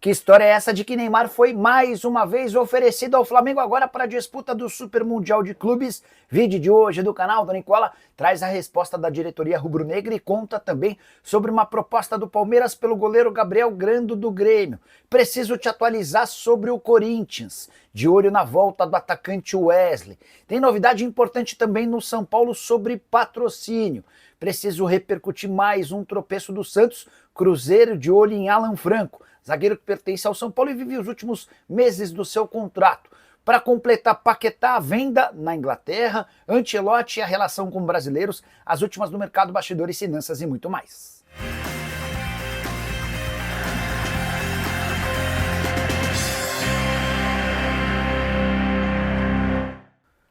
Que história é essa de que Neymar foi mais uma vez oferecido ao Flamengo agora para a disputa do Super Mundial de Clubes? Vídeo de hoje do canal do Nicola traz a resposta da diretoria rubro-negra e conta também sobre uma proposta do Palmeiras pelo goleiro Gabriel Grando do Grêmio. Preciso te atualizar sobre o Corinthians, de olho na volta do atacante Wesley. Tem novidade importante também no São Paulo sobre patrocínio. Preciso repercutir mais um tropeço do Santos, Cruzeiro de olho em Alan Franco, zagueiro que pertence ao São Paulo e vive os últimos meses do seu contrato. Para completar, Paquetá, a venda na Inglaterra, Ancelotti e a relação com brasileiros, as últimas do mercado, bastidores, finanças e muito mais.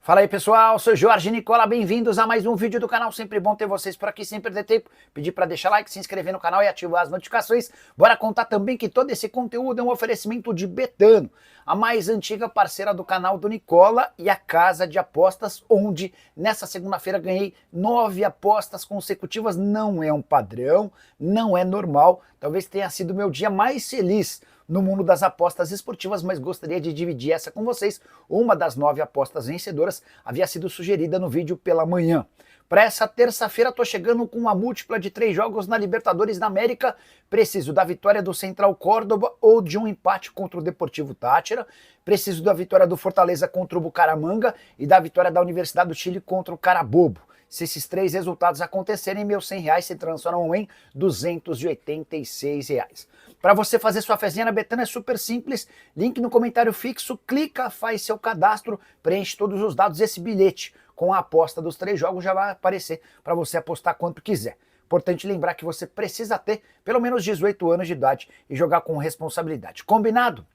Fala aí pessoal, sou Jorge Nicola, bem-vindos a mais um vídeo do canal, sempre bom ter vocês por aqui, sem perder tempo, pedir para deixar like, se inscrever no canal e ativar as notificações. Bora contar também que todo esse conteúdo é um oferecimento de Betano, a mais antiga parceira do canal do Nicola e a casa de apostas, onde nessa segunda-feira ganhei 9 apostas consecutivas. Não é um padrão, não é normal, talvez tenha sido meu dia mais feliz no mundo das apostas esportivas, mas gostaria de dividir essa com vocês. Uma das 9 apostas vencedoras havia sido sugerida no vídeo pela manhã. Para essa terça-feira estou chegando com uma múltipla de 3 jogos na Libertadores da América. Preciso da vitória do Central Córdoba ou de um empate contra o Deportivo Táchira. Preciso da vitória do Fortaleza contra o Bucaramanga e da vitória da Universidade do Chile contra o Carabobo. Se esses 3 resultados acontecerem, meus R$100 se transformam em R$286. Para você fazer sua fezinha na Betano é super simples, link no comentário fixo, clica, faz seu cadastro, preenche todos os dados. Esse bilhete com a aposta dos 3 jogos já vai aparecer para você apostar quanto quiser. Importante lembrar que você precisa ter pelo menos 18 anos de idade e jogar com responsabilidade. Combinado?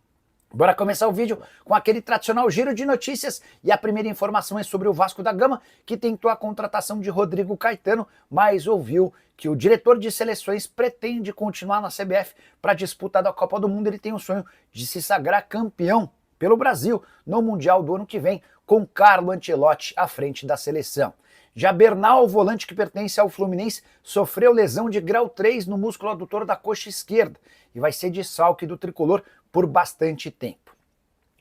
Bora começar o vídeo com aquele tradicional giro de notícias e a primeira informação é sobre o Vasco da Gama, que tentou a contratação de Rodrigo Caetano, mas ouviu que o diretor de seleções pretende continuar na CBF para a disputa da Copa do Mundo. Ele tem o sonho de se sagrar campeão pelo Brasil no Mundial do ano que vem, com Carlo Ancelotti à frente da seleção. Já Bernal, volante que pertence ao Fluminense, sofreu lesão de grau 3 no músculo adutor da coxa esquerda e vai ser desfalque do tricolor por bastante tempo.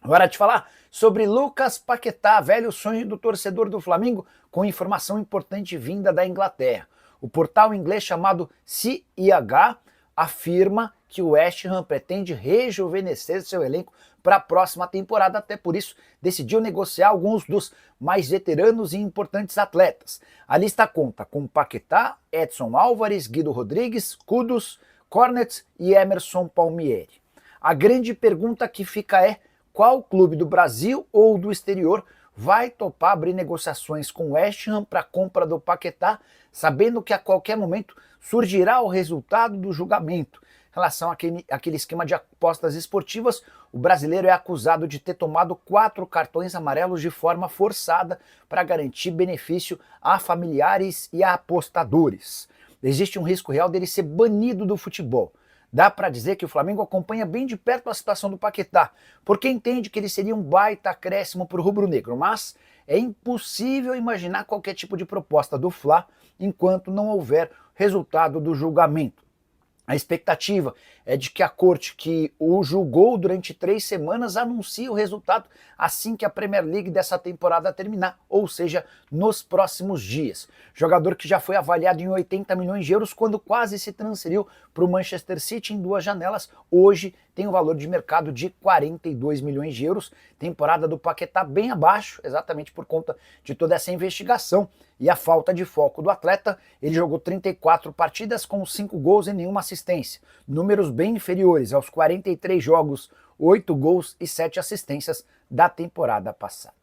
Agora de falar sobre Lucas Paquetá, velho sonho do torcedor do Flamengo, com informação importante vinda da Inglaterra. O portal inglês chamado CIH afirma que o West Ham pretende rejuvenescer seu elenco para a próxima temporada, até por isso decidiu negociar alguns dos mais veteranos e importantes atletas. A lista conta com Paquetá, Edson Álvares, Guido Rodrigues, Kudus, Cornet e Emerson Palmieri. A grande pergunta que fica é: qual clube do Brasil ou do exterior vai topar abrir negociações com o West Ham para a compra do Paquetá, sabendo que a qualquer momento surgirá o resultado do julgamento? Em relação àquele esquema de apostas esportivas, o brasileiro é acusado de ter tomado 4 cartões amarelos de forma forçada para garantir benefício a familiares e a apostadores. Existe um risco real dele ser banido do futebol. Dá para dizer que o Flamengo acompanha bem de perto a situação do Paquetá, porque entende que ele seria um baita acréscimo para o rubro-negro, mas é impossível imaginar qualquer tipo de proposta do Fla enquanto não houver resultado do julgamento. A expectativa é de que a corte que o julgou durante 3 semanas anuncie o resultado assim que a Premier League dessa temporada terminar, ou seja, nos próximos dias. Jogador que já foi avaliado em 80 milhões de euros quando quase se transferiu para o Manchester City em 2 janelas, hoje tem um valor de mercado de 42 milhões de euros. Temporada do Paquetá bem abaixo, exatamente por conta de toda essa investigação e a falta de foco do atleta. Ele jogou 34 partidas com 5 gols e nenhuma assistência. Números bem inferiores aos 43 jogos, 8 gols e 7 assistências da temporada passada.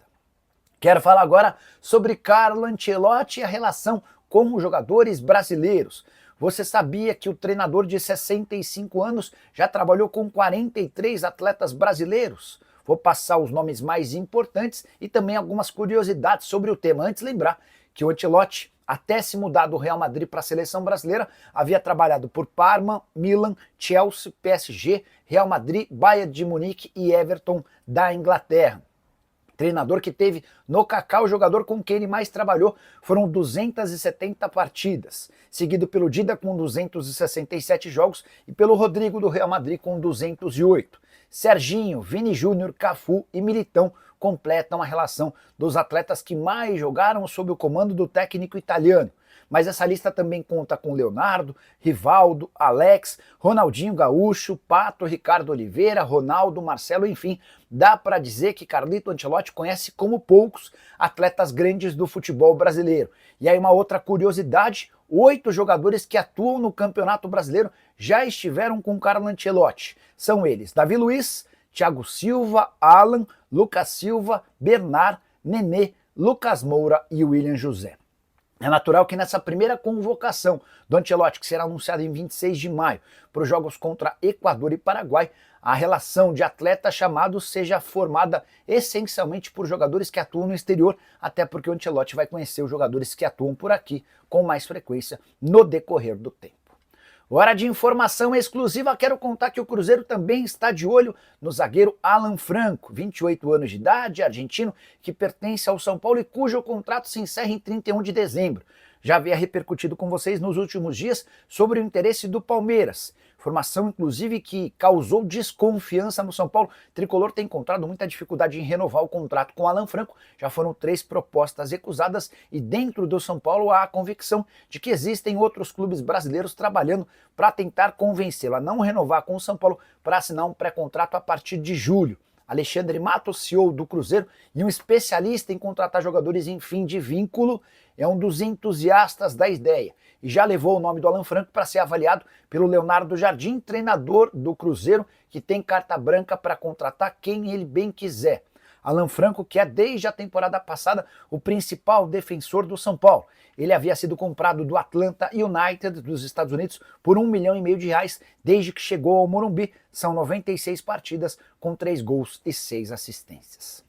Quero falar agora sobre Carlo Ancelotti e a relação com os jogadores brasileiros. Você sabia que o treinador de 65 anos já trabalhou com 43 atletas brasileiros? Vou passar os nomes mais importantes e também algumas curiosidades sobre o tema. Antes, lembrar que o Ancelotti, até se mudar do Real Madrid para a seleção brasileira, havia trabalhado por Parma, Milan, Chelsea, PSG, Real Madrid, Bayern de Munique e Everton da Inglaterra. Treinador que teve no Kaká, o jogador com quem ele mais trabalhou, foram 270 partidas, seguido pelo Dida com 267 jogos e pelo Rodrigo do Real Madrid com 208. Serginho, Vini Júnior, Cafu e Militão completam a relação dos atletas que mais jogaram sob o comando do técnico italiano. Mas essa lista também conta com Leonardo, Rivaldo, Alex, Ronaldinho Gaúcho, Pato, Ricardo Oliveira, Ronaldo, Marcelo, enfim, dá para dizer que Carlito Ancelotti conhece como poucos atletas grandes do futebol brasileiro. E aí uma outra curiosidade, 8 jogadores que atuam no Campeonato Brasileiro já estiveram com Carlo Ancelotti. São eles Davi Luiz, Thiago Silva, Alan, Lucas Silva, Bernard, Nenê, Lucas Moura e William José. É natural que nessa primeira convocação do Ancelotti, que será anunciada em 26 de maio, para os jogos contra Equador e Paraguai, a relação de atletas chamados seja formada essencialmente por jogadores que atuam no exterior, até porque o Ancelotti vai conhecer os jogadores que atuam por aqui com mais frequência no decorrer do tempo. Hora de informação exclusiva, quero contar que o Cruzeiro também está de olho no zagueiro Alan Franco, 28 anos de idade, argentino, que pertence ao São Paulo e cujo contrato se encerra em 31 de dezembro. Já havia repercutido com vocês nos últimos dias sobre o interesse do Palmeiras. Informação, inclusive, que causou desconfiança no São Paulo. O tricolor tem encontrado muita dificuldade em renovar o contrato com Alan Franco. Já foram 3 propostas recusadas e dentro do São Paulo há a convicção de que existem outros clubes brasileiros trabalhando para tentar convencê-lo a não renovar com o São Paulo para assinar um pré-contrato a partir de julho. Alexandre Matos, CEO do Cruzeiro e um especialista em contratar jogadores em fim de vínculo, é um dos entusiastas da ideia e já levou o nome do Alan Franco para ser avaliado pelo Leonardo Jardim, treinador do Cruzeiro, que tem carta branca para contratar quem ele bem quiser. Alan Franco, que é desde a temporada passada o principal defensor do São Paulo. Ele havia sido comprado do Atlanta United dos Estados Unidos por R$1,5 milhão desde que chegou ao Morumbi. São 96 partidas com 3 gols e 6 assistências.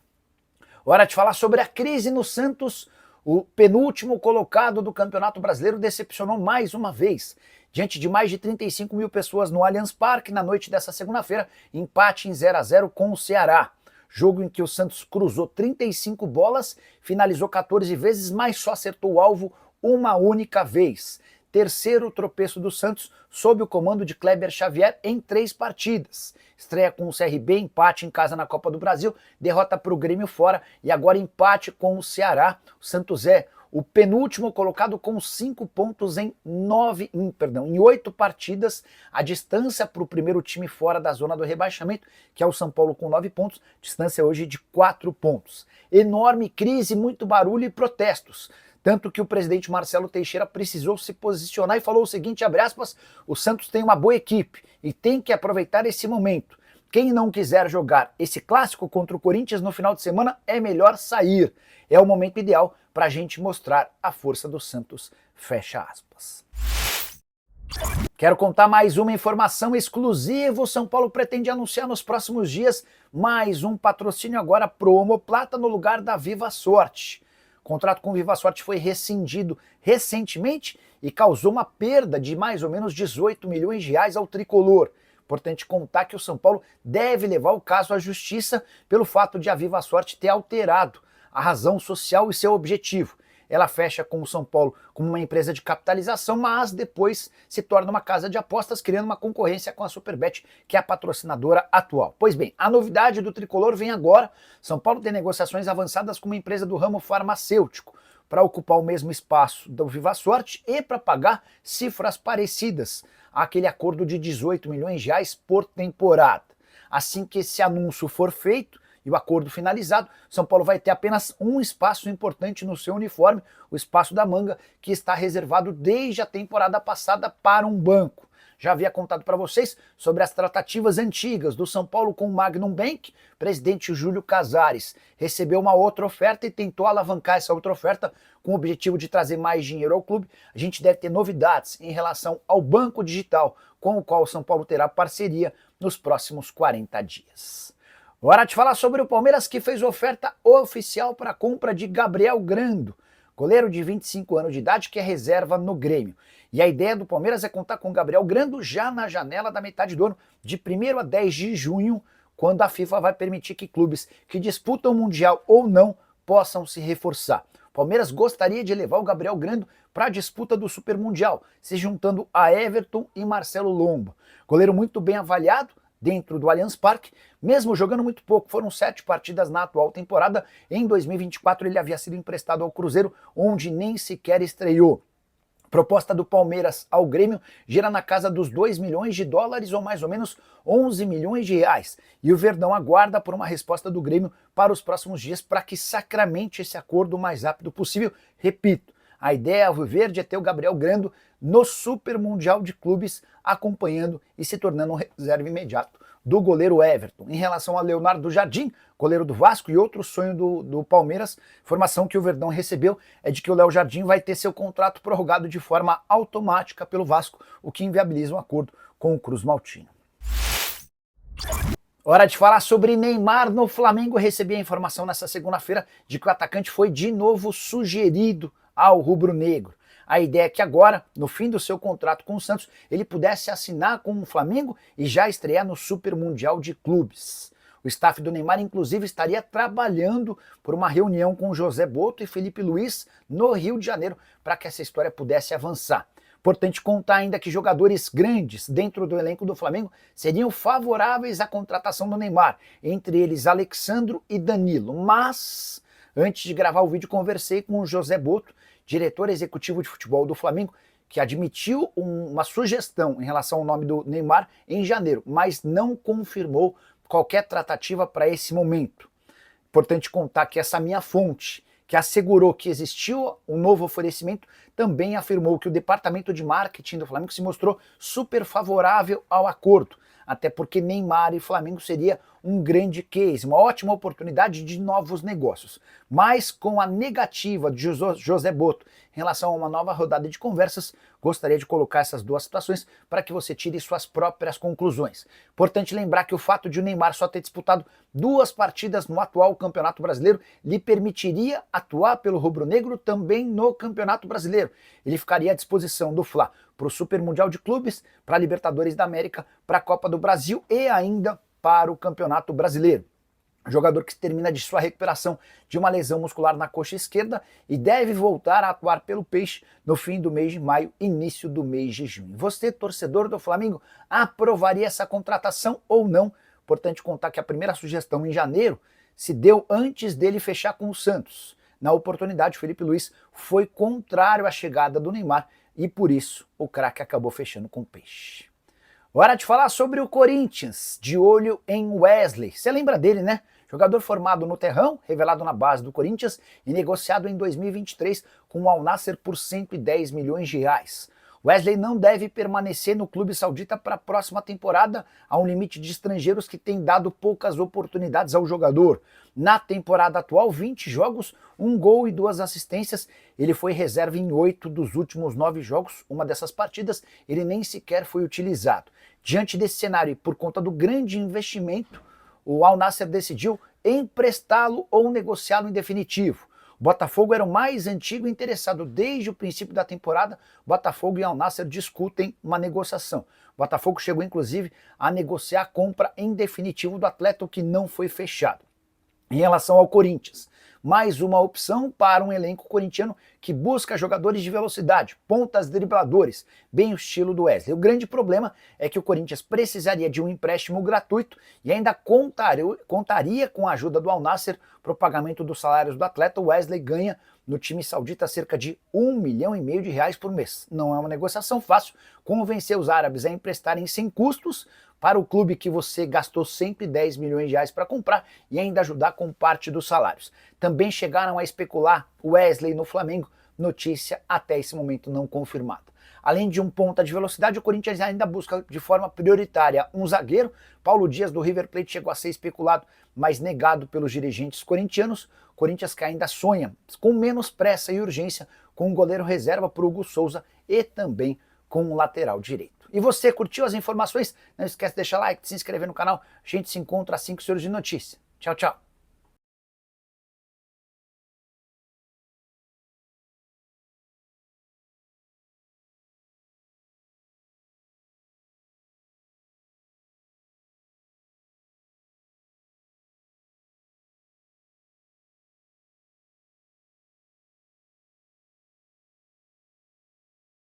Hora de falar sobre a crise no Santos. O penúltimo colocado do Campeonato Brasileiro decepcionou mais uma vez. Diante de mais de 35 mil pessoas no Allianz Parque, na noite dessa segunda-feira, empate em 0-0 com o Ceará. Jogo em que o Santos cruzou 35 bolas, finalizou 14 vezes, mas só acertou o alvo uma única vez. Terceiro tropeço do Santos sob o comando de Kleber Xavier em 3 partidas. Estreia com o CRB, empate em casa na Copa do Brasil, derrota para o Grêmio fora e agora empate com o Ceará. O Santos é o penúltimo colocado com 5 pontos em 8 partidas. A distância para o primeiro time fora da zona do rebaixamento, que é o São Paulo com 9 pontos, distância hoje de 4 pontos. Enorme crise, muito barulho e protestos. Tanto que o presidente Marcelo Teixeira precisou se posicionar e falou o seguinte, abre aspas, o Santos tem uma boa equipe e tem que aproveitar esse momento. Quem não quiser jogar esse clássico contra o Corinthians no final de semana é melhor sair. É o momento ideal para a gente mostrar a força do Santos, fecha aspas. Quero contar mais uma informação exclusiva. O São Paulo pretende anunciar nos próximos dias mais um patrocínio agora pro Omoplata no lugar da Viva Sorte. O contrato com Viva Sorte foi rescindido recentemente e causou uma perda de mais ou menos R$18 milhões ao tricolor. Importante contar que o São Paulo deve levar o caso à justiça pelo fato de a Viva Sorte ter alterado a razão social e seu objetivo. Ela fecha com o São Paulo como uma empresa de capitalização, mas depois se torna uma casa de apostas, criando uma concorrência com a Superbet, que é a patrocinadora atual. Pois bem, a novidade do tricolor vem agora. São Paulo tem negociações avançadas com uma empresa do ramo farmacêutico para ocupar o mesmo espaço do Viva Sorte e para pagar cifras parecidas àquele acordo de R$18 milhões por temporada. Assim que esse anúncio for feito, e o acordo finalizado, São Paulo vai ter apenas um espaço importante no seu uniforme, o espaço da manga, que está reservado desde a temporada passada para um banco. Já havia contado para vocês sobre as tratativas antigas do São Paulo com o Magnum Bank. O presidente Júlio Casares recebeu uma outra oferta e tentou alavancar essa outra oferta com o objetivo de trazer mais dinheiro ao clube. A gente deve ter novidades em relação ao banco digital, com o qual o São Paulo terá parceria nos próximos 40 dias. Hora de falar sobre o Palmeiras, que fez oferta oficial para a compra de Gabriel Grando, goleiro de 25 anos de idade que é reserva no Grêmio. E a ideia do Palmeiras é contar com Gabriel Grando já na janela da metade do ano, de 1º a 10 de junho, quando a FIFA vai permitir que clubes que disputam o Mundial ou não possam se reforçar. O Palmeiras gostaria de levar o Gabriel Grando para a disputa do Super Mundial, se juntando a Everton e Marcelo Lomba. Goleiro muito bem avaliado dentro do Allianz Parque, mesmo jogando muito pouco, foram 7 partidas na atual temporada. Em 2024 ele havia sido emprestado ao Cruzeiro, onde nem sequer estreou. Proposta do Palmeiras ao Grêmio gira na casa dos 2 milhões de dólares ou mais ou menos 11 milhões de reais. E o Verdão aguarda por uma resposta do Grêmio para os próximos dias para que sacramente esse acordo o mais rápido possível. Repito, a ideia alviverde é ter o Gabriel Grando no Super Mundial de Clubes acompanhando e se tornando um reserva imediato do goleiro Everton. Em relação a Leonardo Jardim, goleiro do Vasco e outro sonho do Palmeiras, informação que o Verdão recebeu é de que o Léo Jardim vai ter seu contrato prorrogado de forma automática pelo Vasco, o que inviabiliza um acordo com o Cruz Maltino. Hora de falar sobre Neymar no Flamengo. Recebi a informação nessa segunda-feira de que o atacante foi de novo sugerido ao rubro-negro. A ideia é que agora, no fim do seu contrato com o Santos, ele pudesse assinar com o Flamengo e já estrear no Super Mundial de Clubes. O staff do Neymar, inclusive, estaria trabalhando por uma reunião com José Boto e Felipe Luiz no Rio de Janeiro para que essa história pudesse avançar. Importante contar ainda que jogadores grandes dentro do elenco do Flamengo seriam favoráveis à contratação do Neymar, entre eles Alexandro e Danilo. Mas, antes de gravar o vídeo, conversei com o José Boto, diretor executivo de futebol do Flamengo, que admitiu uma sugestão em relação ao nome do Neymar em janeiro, mas não confirmou qualquer tratativa para esse momento. Importante contar que essa minha fonte, que assegurou que existiu um novo oferecimento, também afirmou que o departamento de marketing do Flamengo se mostrou super favorável ao acordo, até porque Neymar e Flamengo seria um grande case, uma ótima oportunidade de novos negócios. Mas com a negativa de José Boto em relação a uma nova rodada de conversas, gostaria de colocar essas duas situações para que você tire suas próprias conclusões. Importante lembrar que o fato de o Neymar só ter disputado 2 partidas no atual Campeonato Brasileiro lhe permitiria atuar pelo rubro-negro também no Campeonato Brasileiro. Ele ficaria à disposição do Fla para o Super Mundial de Clubes, para a Libertadores da América, para a Copa do Brasil e ainda para o Campeonato Brasileiro. Jogador que termina de sua recuperação de uma lesão muscular na coxa esquerda e deve voltar a atuar pelo Peixe no fim do mês de maio, início do mês de junho. Você, torcedor do Flamengo, aprovaria essa contratação ou não? Importante contar que a primeira sugestão em janeiro se deu antes dele fechar com o Santos. Na oportunidade, o Felipe Luiz foi contrário à chegada do Neymar e por isso o craque acabou fechando com o Peixe. Hora de falar sobre o Corinthians, de olho em Wesley. Você lembra dele, né? Jogador formado no Terrão, revelado na base do Corinthians e negociado em 2023 com o Al Nassr por 110 milhões de reais. Wesley não deve permanecer no clube saudita para a próxima temporada, há um limite de estrangeiros que tem dado poucas oportunidades ao jogador. Na temporada atual, 20 jogos, 1 gol e 2 assistências, ele foi reserva em 8 dos últimos 9 jogos, uma dessas partidas ele nem sequer foi utilizado. Diante desse cenário e por conta do grande investimento, o Al Nassr decidiu emprestá-lo ou negociá-lo em definitivo. O Botafogo era o mais antigo interessado desde o princípio da temporada. Botafogo e Al Nassr discutem uma negociação. O Botafogo chegou inclusive a negociar a compra em definitivo do atleta, o que não foi fechado. Em relação ao Corinthians, mais uma opção para um elenco corintiano que busca jogadores de velocidade, pontas dribladores, bem o estilo do Wesley. O grande problema é que o Corinthians precisaria de um empréstimo gratuito e ainda contaria com a ajuda do Al Nassr para o pagamento dos salários do atleta. O Wesley ganha no time saudita cerca de 1,5 milhão de reais por mês. Não é uma negociação fácil convencer os árabes a emprestarem sem custos para o clube que você gastou 110 milhões de reais para comprar e ainda ajudar com parte dos salários. Também chegaram a especular Wesley no Flamengo, notícia até esse momento não confirmada. Além de um ponta de velocidade, o Corinthians ainda busca de forma prioritária um zagueiro. Paulo Dias do River Plate chegou a ser especulado, mas negado pelos dirigentes corintianos. Corinthians que ainda sonha com menos pressa e urgência com um goleiro reserva para o Hugo Souza e também com um lateral direito. E você curtiu as informações? Não esquece de deixar like, de se inscrever no canal. A gente se encontra assim que surge notícia. Tchau, tchau.